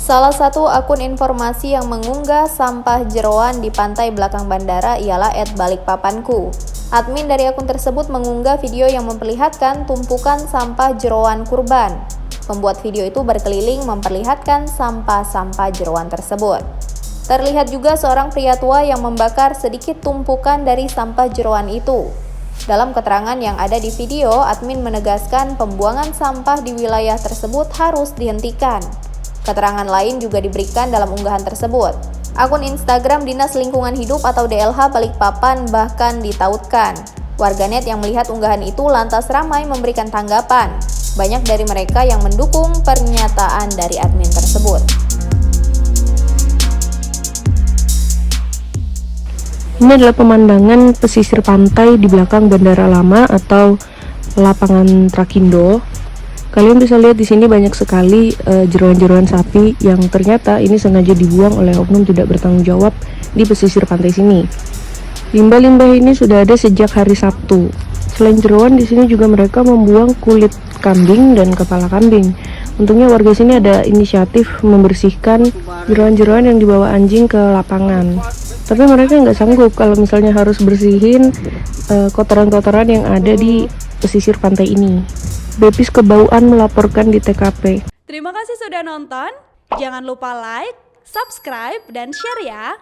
Salah satu akun informasi yang mengunggah sampah jeroan di pantai belakang bandara ialah @balikpapanku. Admin dari akun tersebut mengunggah video yang memperlihatkan tumpukan sampah jeroan kurban. Pembuat video itu berkeliling memperlihatkan sampah-sampah jeroan tersebut. Terlihat juga seorang pria tua yang membakar sedikit tumpukan dari sampah jeroan itu. Dalam keterangan yang ada di video, admin menegaskan pembuangan sampah di wilayah tersebut harus dihentikan. Keterangan lain juga diberikan dalam unggahan tersebut. Akun Instagram Dinas Lingkungan Hidup atau DLH Balikpapan bahkan ditautkan. Warganet yang melihat unggahan itu lantas ramai memberikan tanggapan. Banyak dari mereka yang mendukung pernyataan dari admin tersebut. Ini adalah pemandangan pesisir pantai di belakang Bandara Lama atau lapangan Trakindo. Kalian bisa lihat di sini banyak sekali jeroan-jeroan sapi yang ternyata ini sengaja dibuang oleh oknum tidak bertanggung jawab di pesisir pantai sini. Limbah-limbah ini sudah ada sejak hari Sabtu. Selain jeroan, di sini juga mereka membuang kulit kambing dan kepala kambing. Untungnya warga sini ada inisiatif membersihkan jeroan-jeroan yang dibawa anjing ke lapangan. Tapi mereka nggak sanggup kalau misalnya harus bersihin kotoran-kotoran yang ada di pesisir pantai ini. Bepis Kebauan melaporkan di TKP. Terima kasih sudah nonton. Jangan lupa like, subscribe, dan share ya.